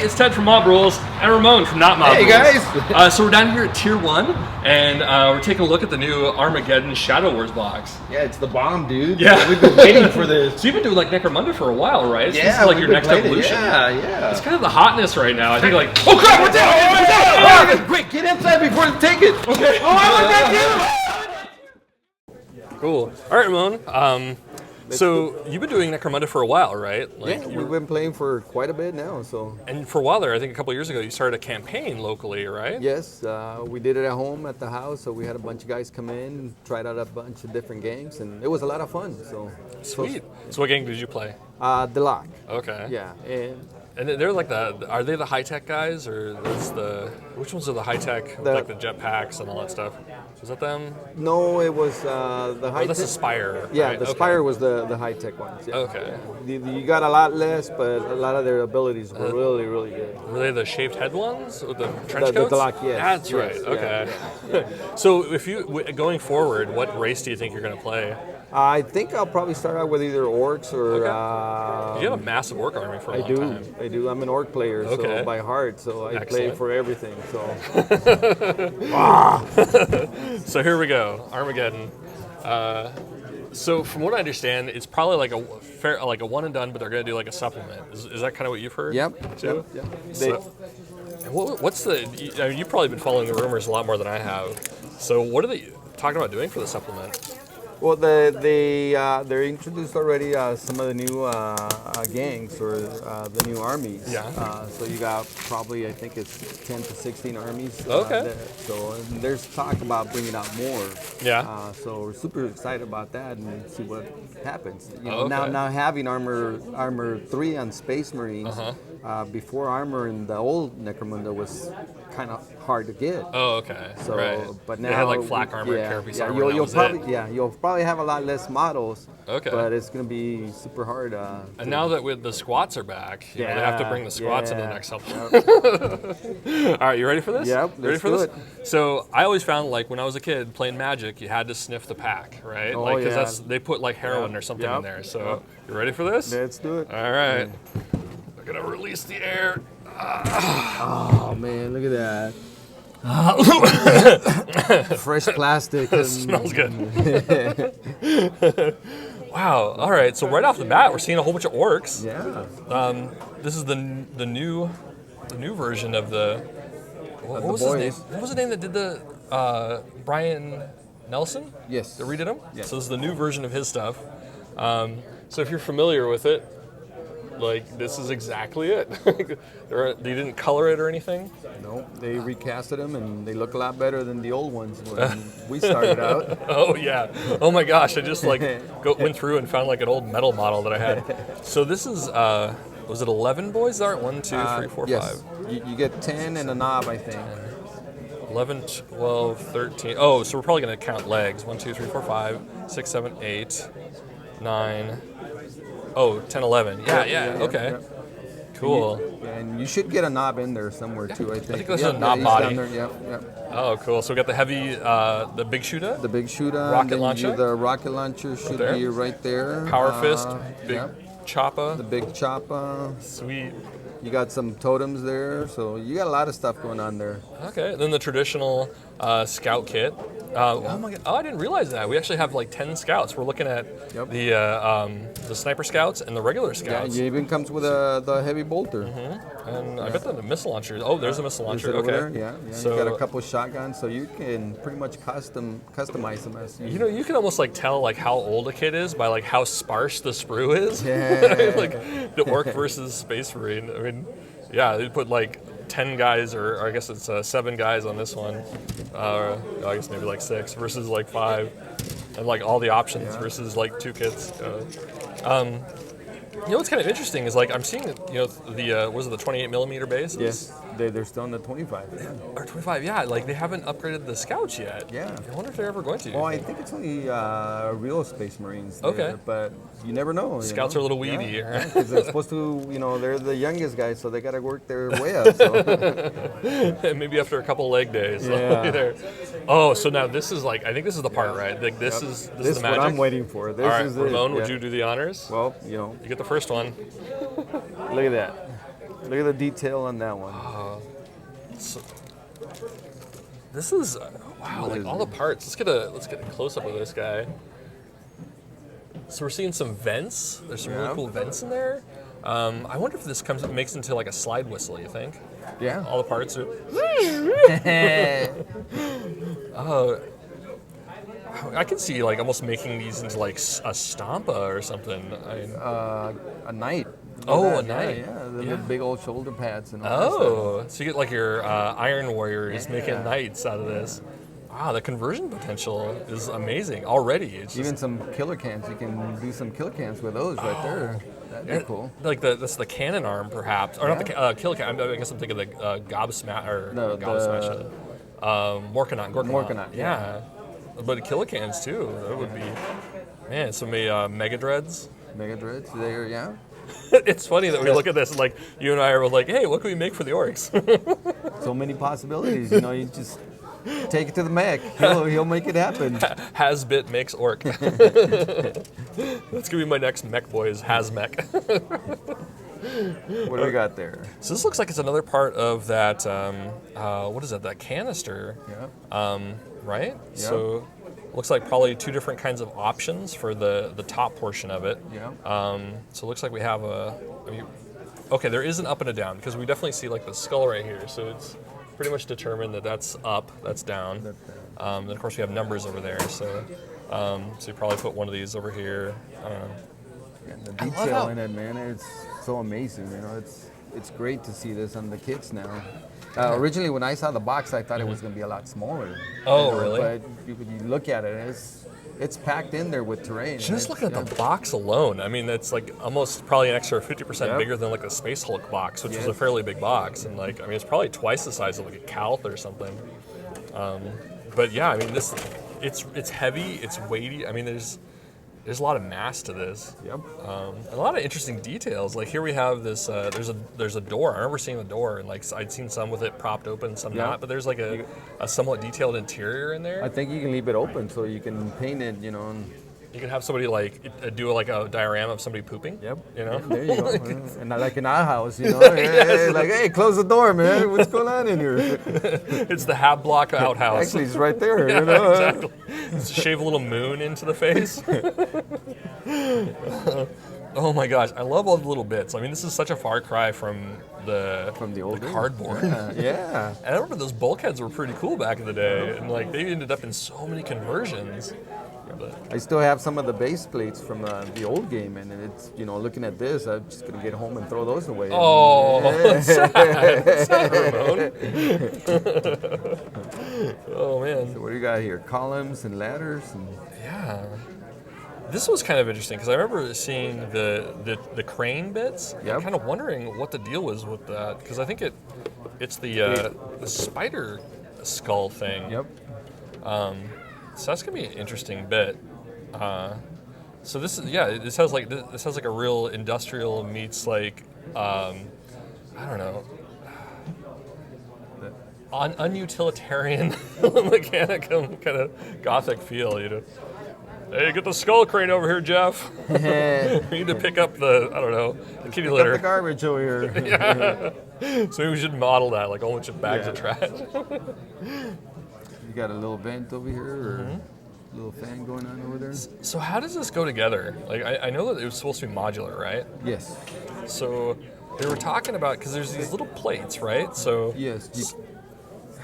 it's Ted from Mob Rules and Ramon from Not Mob Rules. Hey guys! So we're down here at Tier 1 and we're taking a look at the new Armageddon Shadow Wars box. Yeah, it's the bomb, dude. Yeah. We've been waiting for this. So you've been doing like Necromunda for a while, right? So yeah, this is like your next evolution. Yeah. It's kind of the hotness right now. I think like, oh crap, we're down! Quick, get inside before they take it! Okay. Oh, I want that too! Cool. All right, Ramon. So you've been doing Necromunda for a while, right? Like, yeah, we've been playing for quite a bit now. And for a while there, I think a couple years ago, you started a campaign locally, right? Yes, we did it at home at the house. So we had a bunch of guys come in, tried out a bunch of different games, and it was a lot of fun. So sweet. So what game did you play? The Lock. Okay. Yeah, and they're like are they the high-tech guys, or which ones are the high-tech, like the jetpacks and all that stuff? Was that them? No, it was the high-tech. That's the Spire. Yeah, right? the Spire was the high-tech ones. Yeah. Okay. Yeah. You got a lot less, but a lot of their abilities were really, really good. Were they the shaved head ones with the trench coats? The Lock, yes. That's right. Yes, Okay. Yeah. So if going forward, what race do you think you're going to play? I think I'll probably start out with either orcs or. Okay. You have a massive orc army for a long time. I do. I'm an orc player, so by heart. So I play for everything. So. So here we go, Armageddon. So from what I understand, it's probably like a one and done, but they're going to do like a supplement. Is that kind of what you've heard? Yep. Too? Yep. So, what's the? I mean, you've probably been following the rumors a lot more than I have. So what are they talking about doing for the supplement? Well, they introduced already some of the new gangs or the new armies. Yeah. So you got probably, I think it's 10 to 16 armies. Okay. So there's talk about bringing out more. Yeah. So we're super excited about that and see what happens. You know, now having armor 3 on Space Marines. Before armor in the old Necromunda was kind of hard to get. Oh, okay. So, right. But now they had like flak armor, carapace armor. You'll probably have a lot less models. Okay. But it's going to be super hard. And now that with the squats are back, you know, they have to bring the squats into the next supplement. All right, you ready for this? Yep. Ready for this? So I always found like when I was a kid playing Magic, you had to sniff the pack, right? Oh, because they put like heroin or something in there. So you ready for this? Let's do it. All right. I'm gonna release the air. Oh man, look at that. Fresh plastic. Smells good. Wow. All right. So right off the bat, we're seeing a whole bunch of orcs. Yeah. This is the new version of the. What was his name? What was the name that did the Brian Nelson? Yes. That redid him. Yes. So this is the new version of his stuff. So if you're familiar with it, like this is exactly it. They didn't color it or anything. No, they recasted them and they look a lot better than the old ones when we started out. Oh yeah. Oh my gosh. I just like went through and found like an old metal model that I had. So this is was it 11 boys there? 1, 2, 3, 4, yes. 5. You get 10 and a knob, I think. 11, 12, 13. Oh, so we're probably going to count legs. 1, 2, 3, 4, 5, 6, 7, 8, 9. Oh, 10, 11. Yeah. Okay. Yeah. Cool. And you should get a knob in there somewhere too, I think. I think there's a knob body. Yep. Oh, cool. So we got the heavy, the big shooter. The big shooter. Rocket launcher. The rocket launcher should be right there. Power fist. Big choppa. The big choppa. Sweet. You got some totems there, so you got a lot of stuff going on there. Okay. Then the traditional scout kit. Oh my god! Oh, I didn't realize that. We actually have like 10 scouts. We're looking at the sniper scouts and the regular scouts. Yeah, it even comes with the heavy bolter. And I bet the missile launcher. Oh, there's a missile launcher. Okay. Over there? Yeah. So you got a couple shotguns, so you can pretty much customize them as you know. You can almost like tell like how old a kid is by like how sparse the sprue is. Yeah. Like the orc versus space marine. I mean, yeah, they put like 10 guys, or I guess it's 7 guys on this one. I guess maybe like 6 versus like 5, and like all the options versus like 2 kits. You know what's kind of interesting is like I'm seeing the was it the 28 millimeter bases? Yes, they're still in the 25. Yeah. Or 25, yeah. Like they haven't upgraded the scouts yet. Yeah. I wonder if they're ever going to. Well, I think it's only real Space Marines. Okay. But you never know. Scouts are a little weedy. Yeah, because they're supposed to, they're the youngest guys, so they got to work their way up. So. Maybe after a couple leg days. Yeah. Oh, so now this is like, I think this is the part, right? Like this is the magic. This is what I'm waiting for. This all right, is Ramon, would you do the honors? Well, You get the first one. Look at that. Look at the detail on that one. So, this is wow, like all the parts. Let's get a close up of this guy. So we're seeing some vents. There's some really cool vents in there. I wonder if this makes into like a slide whistle. You think? Yeah. All the parts are. I can see like almost making these into like a stampa or something. A knight. A knight. Yeah, the big old shoulder pads and all that stuff. So you get like your Iron Warriors making knights out of this. Wow, the conversion potential is amazing already. It's Even some killer cans. You can do some killer cans with those right there. That'd be cool. Like that's the cannon arm, perhaps, or not the kill can. I guess I'm thinking of the gobsmash or gobsmash. Morkanot. Yeah. But killer cans too. That would be some mega dreads. Mega dreads. There, yeah. It's funny that we look at this and like you and I are like, hey, what can we make for the orcs? So many possibilities. You just take it to the mech. He'll make it happen. Hasbit makes orc. That's gonna be my next mech, boys. Hasmech. What do we got there? So this looks like it's another part of that. What is that? That canister. Yeah. Right. Yep. So looks like probably two different kinds of options for the top portion of it. Yeah. So it looks like we have okay, there is an up and a down because we definitely see like the skull right here. So it's pretty much determined that that's up, that's down. Then of course we have numbers over there. So you probably put one of these over here. And the detail in it, man, it's so amazing. It's great to see this on the kits now. Originally, when I saw the box, I thought it was going to be a lot smaller. Oh, really? But when you look at it, it's packed in there with terrain. Just looking at the box alone, I mean, it's like almost probably an extra 50% bigger than like the Space Hulk box, which is a fairly big box. And like, I mean, it's probably twice the size of like a Calth or something. But yeah, I mean, it's heavy, it's weighty. I mean, there's a lot of mass to this. Yep. A lot of interesting details. Like here we have this. There's a door. I remember seeing the door, and like I'd seen some with it propped open, some not. But there's like a somewhat detailed interior in there. I think you can leave it open so you can paint it. And you can have somebody like do like a diorama of somebody pooping. Yep. Yeah, there you go. And like in our house, yes. Like, hey, close the door, man. What's going on in here? It's the half block outhouse. Actually, it's right there. Exactly. Shave a little moon into the face. Oh my gosh, I love all the little bits. I mean, this is such a far cry from the old cardboard. Yeah. And I remember those bulkheads were pretty cool back in the day, and like they ended up in so many conversions. I still have some of the base plates from the old game, and it's looking at this, I'm just gonna get home and throw those away. Oh, sad Ramon. Oh man. So what do you got here? Columns and ladders. Yeah. This was kind of interesting because I remember seeing the crane bits. Yep. I'm kind of wondering what the deal was with that because I think it's the spider skull thing. Yep. So that's gonna be an interesting bit. So this has like a real industrial meets like I don't know, unutilitarian Mechanicum kind of gothic feel, Hey, get the skull crane over here, Jeff. We need to pick up the kitty litter. Pick up the garbage over here. Yeah. So maybe we should model that, like a whole bunch of bags of trash. You got a little vent over here, or a little fan going on over there? So how does this go together? Like, I know that it was supposed to be modular, right? Yes. So they were talking about, because there's these little plates, right? So yes.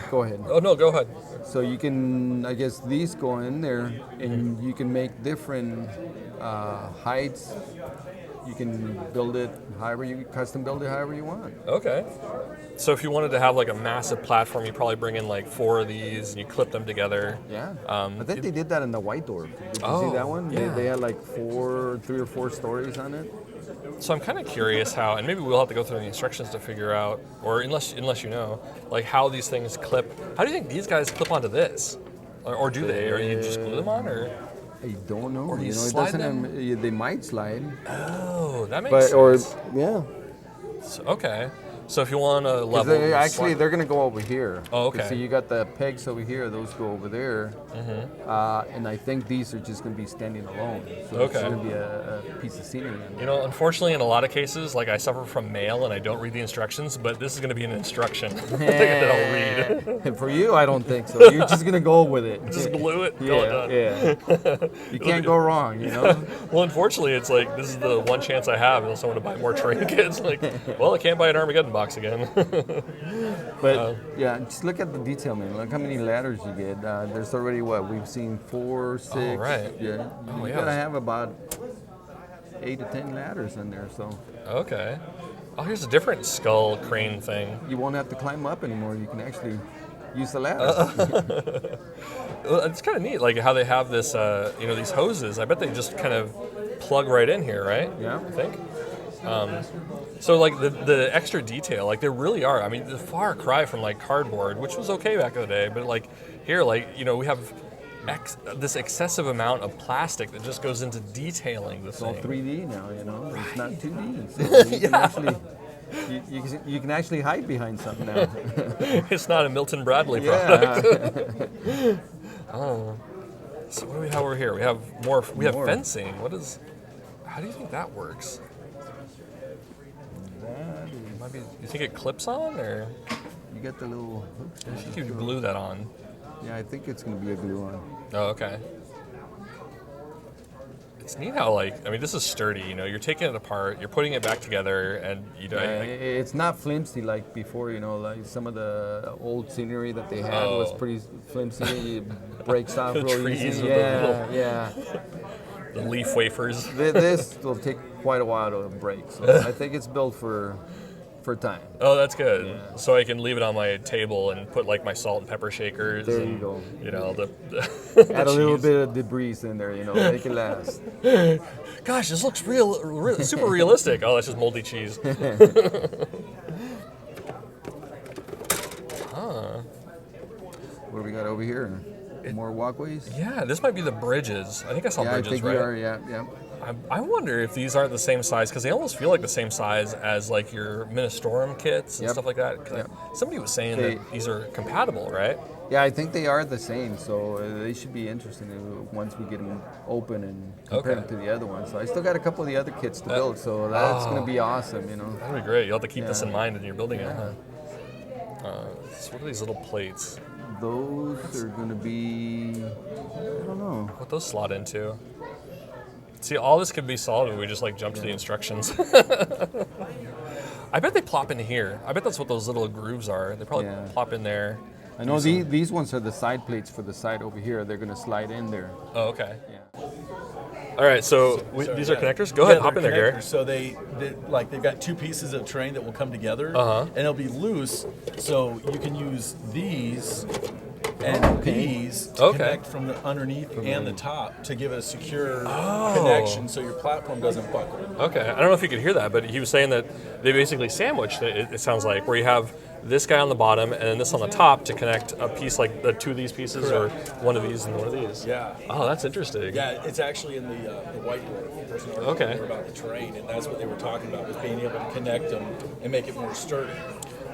Go ahead. Oh, no, go ahead. So you can, I guess, these go in there, and you can make different heights. You can build it custom build it however you want. Okay. So if you wanted to have like a massive platform, you probably bring in like 4 of these and you clip them together. Yeah. I think they did that in the White Dwarf. Did you see that one? Yeah. They had like 3 or 4 stories on it. So I'm kind of curious how, and maybe we'll have to go through the instructions to figure out, or unless you know, like how these things clip. How do you think these guys clip onto this? Or do they? Or you just glue them on? Or I don't know. Or do you slide them? They might slide. Oh, that makes sense. Yeah. So, okay. So if you want to level... They're going to go over here. Oh, okay. So you got the pegs over here. Those go over there. And I think these are just going to be standing alone. So it's going to be a piece of scenery. You know, unfortunately, in a lot of cases, like I suffer from mail and I don't read the instructions, but this is going to be an instruction that I'll read. For you, I don't think so. You're just going to go with it. Just glue it. Yeah. You can't go wrong, you know? Well, unfortunately, it's like this is the one chance I have unless I want to buy more train kits. Like, well, I can't buy an Armageddon box again. But just look at the detail, man. Look how many ladders you get. There's already we've seen 4, 6. Oh, right. Yeah. You gotta have about 8 to 10 ladders in there. So. Okay. Oh, here's a different skull crane thing. You won't have to climb up anymore. You can actually use the ladder. Well, it's kind of neat, like how they have this, these hoses. I bet they just kind of plug right in here, right? Yeah. I think. So like the extra detail, like there really are. I mean, the far cry from like cardboard, which was okay back in the day, but like here, like we have this excessive amount of plastic that just goes into detailing the thing. It's all 3D now, It's not 2D. So you can actually. You can actually hide behind something now. It's not a Milton Bradley product. Oh. So what do we have over here? We have more. We have fencing. How do you think that works? You think it clips on, or? You get the little hooks. I think you glue that on. Yeah, I think it's going to be a glue on. Oh, okay. It's neat how, this is sturdy, you're taking it apart, you're putting it back together, and, it's not flimsy like before, like some of the old scenery that they had was pretty flimsy. It breaks off real easy. Yeah. The leaf wafers. This will take quite a while to break, so I think it's built for time. Oh, that's good. Yeah. So I can leave it on my table and put my salt and pepper shakers. There you go. Add a little bit of debris in there, make it last. Gosh, this looks super realistic. Oh, that's just moldy cheese. What do we got over here? More walkways? Yeah, this might be the bridges. I think I saw bridges, I think right? you are, yeah. I wonder if these aren't the same size, because they almost feel like the same size as your Ministorum kits and stuff like that. Somebody was saying that these are compatible, right? Yeah, I think they are the same, so they should be interesting once we get them open and compare them to the other ones. So I still got a couple of the other kits to build, so that's going to be awesome, That'd be great. You'll have to keep this in mind when you're building it, huh? So what are these little plates? Those are going to be, I don't know. What those slot into? See, all this could be solved if we just jump to the instructions. I bet they plop in here. I bet that's what those little grooves are. They probably plop in there. I know these ones are the side plates for the side over here. They're going to slide in there. Oh, okay. Yeah. All right, so these are connectors? Go ahead, hop in there, Gary. So they've got 2 pieces of terrain that will come together, and it'll be loose, so you can use these and these to connect from the underneath and the top to give it a secure connection so your platform doesn't buckle. Okay, I don't know if you could hear that, but he was saying that they basically sandwiched it sounds like, where you have this guy on the bottom and then this on the top to connect a piece like the 2 of these pieces or one of these and one of these. Yeah. Oh, that's interesting. Yeah, it's actually in the whiteboard. There's an article about the terrain, and that's what they were talking about, was being able to connect them and make it more sturdy.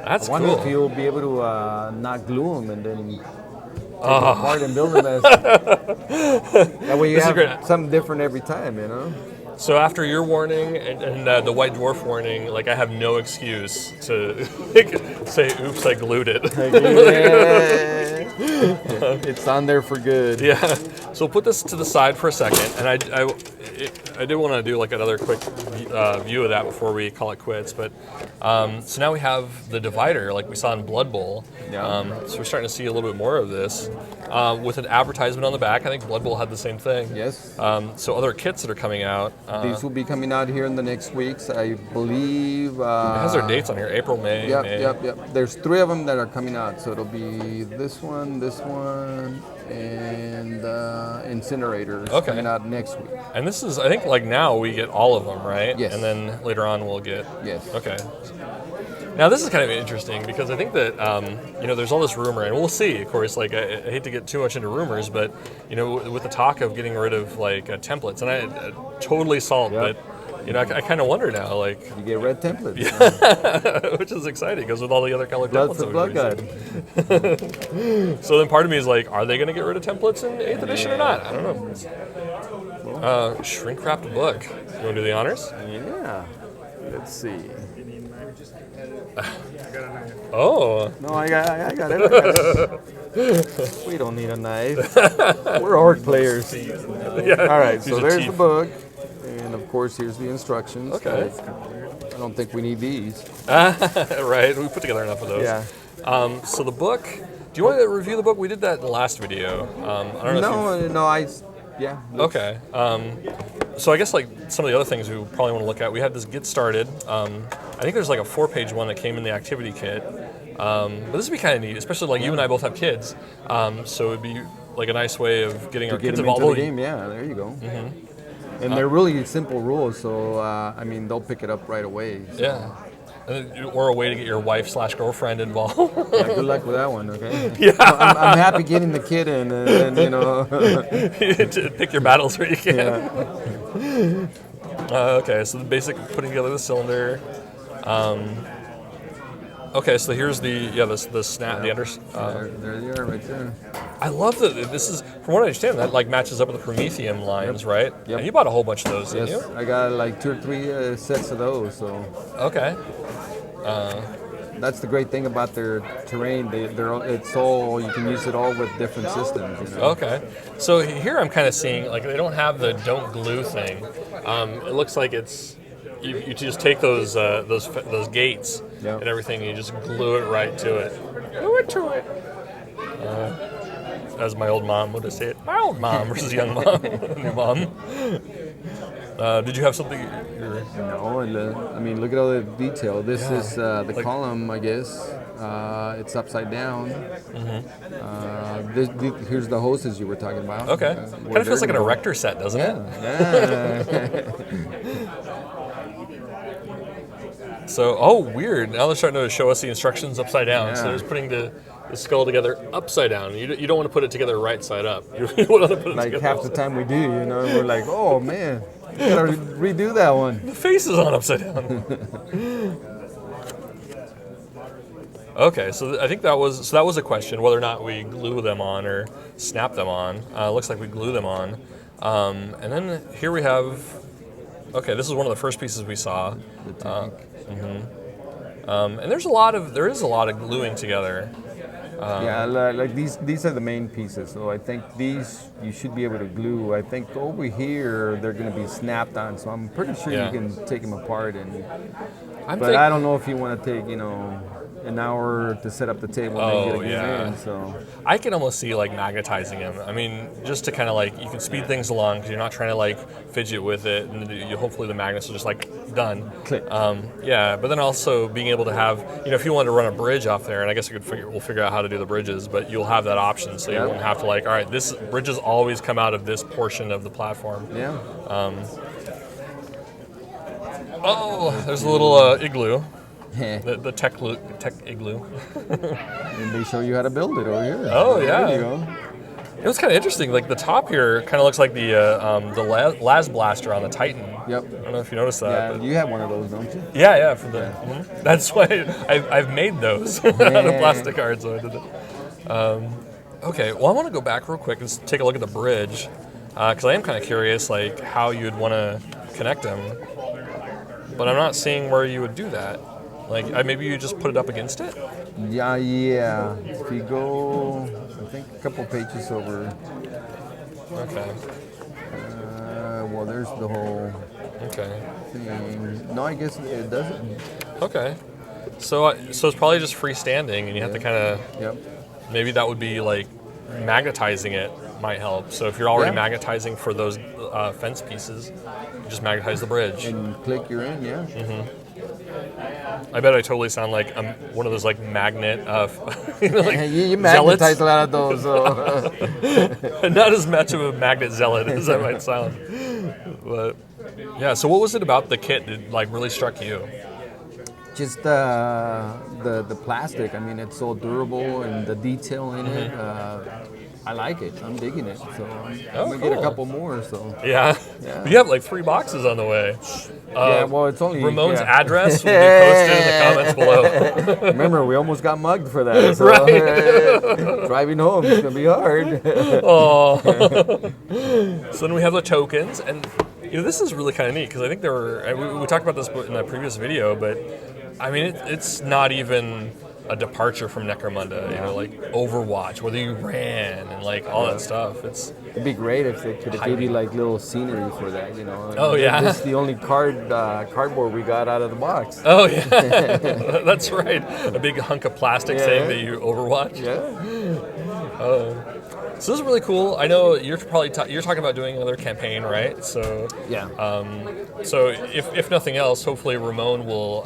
That's cool. I wonder if you'll be able to not glue them and then take them apart and build them as... That way you have something different every time, So after your warning and the White Dwarf warning, I have no excuse to say, oops, I glued it. It's on there for good. Yeah. So we'll put this to the side for a second, and I did want to do another quick view of that before we call it quits. But so now we have the divider, like we saw in Blood Bowl. Yeah. So we're starting to see a little bit more of this with an advertisement on the back. I think Blood Bowl had the same thing. Yes. So other kits that are coming out. These will be coming out here in the next weeks, I believe. It has their dates on here: April, May. Yep. There's 3 of them that are coming out, so it'll be this one, and Incinerators coming out next week. And this is, I think, now we get all of them, right? Yes. And then later on we'll get. Yes. Okay. Now this is kind of interesting because I think that there's all this rumor, and we'll see. Of course, I hate to get too much into rumors, but with the talk of getting rid of templates, and I totally salt that you know, I kind of wonder now, like, You get red templates. which is exciting because with all the other colored Blood templates. for that blood we've been god. using. So then part of me is like, are they going to get rid of templates in 8th edition or not? I don't know. Shrink wrapped book. You want to do the honors? Yeah. Let's see. Oh. No, I got it. We don't need a knife. We're orc players. Yeah. All right, so Use a there's teeth. the book. And of course, here's the instructions. Okay. I don't think we need these. Right. We put together enough of those. Yeah. So the book. Do you want to review the book? We did that in the last video. I don't know. Yeah. Okay. So I guess like some of the other things we probably want to look at. We had this get started. I think there's like a 4-page one that came in the activity kit. But this would be kind of neat, especially like you and I both have kids. So it would be like a nice way of getting our Get kids them involved. into the game. Yeah, there you go. Mm-hmm. And they're really simple rules, so I mean they'll pick it up right away. So. Yeah. Or a way to get your wife/girlfriend involved. Yeah, good luck with that one, okay? Yeah. I'm happy getting the kid in, and you know. To pick your battles where you can. Yeah. Okay, so the basic putting together the cylinder. Okay, so here's the snap, the under. There they are, right there. I love that this is, from what I understand, that like matches up with the Prometheum lines, right? Yep. And you bought a whole bunch of those, didn't Yes, you? I got like 2 or 3 sets of those. So Okay. that's the great thing about their terrain. It's all, you can use it all with different systems. You know? Okay. So here I'm kind of seeing like they don't have the don't glue thing. It looks like it's you just take those gates Yep. and everything and you just glue it right to it. Glue it to it. As my old mom would have said, my old mom versus young mom, new mom. Did you have something? No, and I mean, look at all the detail. This is the column, I guess. It's upside down. Here's the hoses you were talking about. Okay. Kind of feels like an erector set, doesn't it? Yeah. So, weird. Now they're starting to show us the instructions upside down. So Yeah. they're just putting the skull together upside down. You don't want to put it together right side up. You want to put it Like together half the time we do, you know, we're like, oh man, we gotta redo that one. The face is on upside down. Okay, so I think that was a question, whether or not we glue them on or snap them on. Looks like we glue them on. And then here we have, okay, this is one of the first pieces we saw. The tank. And there is a lot of gluing together. Yeah, like these are the main pieces. So I think these you should be able to glue. I think over here they're going to be snapped on. So I'm pretty sure you can take them apart. But I don't know if you want to take an hour to set up the table and then get it in. So I can almost see like magnetizing them. I mean, just to kind of like you can speed things along because you're not trying to like fidget with it, and hopefully the magnets are just like done. Click. But then also being able to have, if you wanted to run a bridge off there, and I guess we'll figure out how to do the bridges, but you'll have that option, so you won't have to like, all right, this bridges always come out of this portion of the platform. Yeah. There's a little igloo. Yeah. The tech igloo. And they show you how to build it over here. Oh, yeah. There you go. It was kind of interesting. Like the top here kind of looks like the Las Blaster on the Titan. Yep. I don't know if you noticed that. Yeah, you have one of those, don't you? Yeah. For the that's why I've made those out of plastic art. So I did it. Okay. Well, I want to go back real quick and take a look at the bridge because I am kind of curious, like how you'd want to connect them. But I'm not seeing where you would do that. Like maybe you just put it up against it. Yeah. If you go, I think a couple pages over. Okay. Well, there's the whole thing. No, I guess it doesn't. Okay. So it's probably just freestanding, and you have to kind of. Yep. Maybe that would be like magnetizing it might help. So if you're already magnetizing for those fence pieces, you just magnetize the bridge. And click, you're in. Yeah. Mm-hmm. I bet I totally sound like I'm one of those like magnet, you magnetize a lot of those. Not as much of a magnet zealot as I might sound, but yeah. So what was it about the kit that like really struck you? Just the plastic. I mean, it's so durable and the detail in it. I like it. I'm digging it. So I'm gonna get a couple more. So Yeah. You have like 3 boxes on the way. Yeah, well, it's only Ramon's address will be posted in the comments below. Remember, we almost got mugged for that. So, Right. driving home is gonna be hard. Oh. So then we have the tokens, and this is really kind of neat because I think there were. We talked about this in a previous video, but I mean, it's not even a departure from Necromunda. Like Overwatch, whether you ran and like all that stuff. It'd be great if they could give you like little scenery for that. Oh yeah. This is the only cardboard we got out of the box. Oh yeah. That's right. A big hunk of plastic saying that you Overwatch. Yeah. So this is really cool. I know you're probably you're talking about doing another campaign, right? So Yeah. So if nothing else, hopefully Ramon will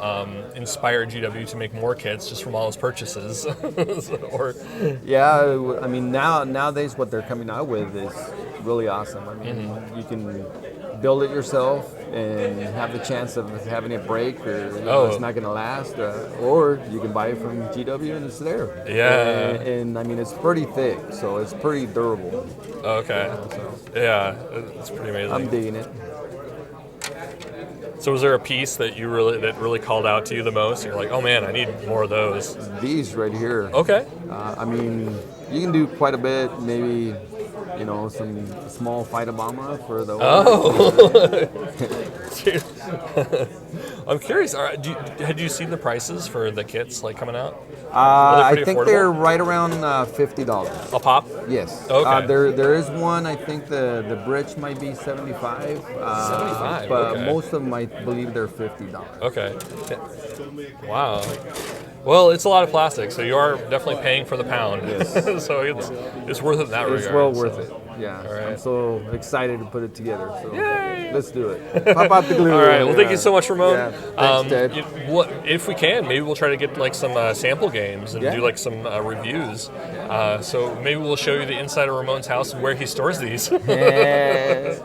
inspire GW to make more kits just from all his purchases. Yeah, I mean nowadays what they're coming out with is really awesome. I mean you can build it yourself and have the chance of having it break or it's not going to last, or you can buy it from GW and it's there. Yeah. And I mean it's pretty thick, so it's pretty durable. Okay. Yeah, it's pretty amazing. I'm digging it. So was there a piece that really called out to you the most? You're like, oh man, I need more of those. These right here. Okay. I mean, you can do quite a bit. Maybe, some small fighter bomber for the. I'm curious. Had you seen the prices for the kits like coming out? I think affordable? they're right around $50. A pop? Yes. Okay. There is one. I think the bridge might be 75. 75. But okay. most of them, I believe they're $50. Okay. Wow. Well, it's a lot of plastic, so you are definitely paying for the pound. Yes. So it's worth it in that regard. It's well worth it. Yeah. All right. I'm so excited to put it together. So Yay! let's do it. Pop out the glue. All right. Well, thank you so much, Ramon. Yeah. Thanks, Ted. If we can, maybe we'll try to get like some sample games and do like some reviews. So maybe we'll show you the inside of Ramon's house and where he stores these. I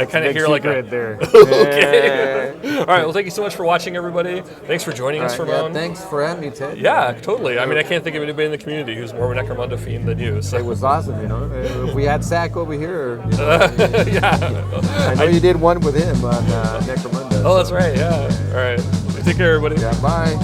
kind of hear like a there. Okay. All right. Well, thank you so much for watching, everybody. Thanks for joining us, Ramon. Yeah, thanks for having me, Ted. Yeah, totally. I mean, I can't think of anybody in the community who's more of a Necromunda fiend than you. So. It was awesome, If we had Zach over here, yeah. I know you did one with him on Necromunda. Oh, that's right. Yeah. All right. Take care, everybody. Yeah, bye.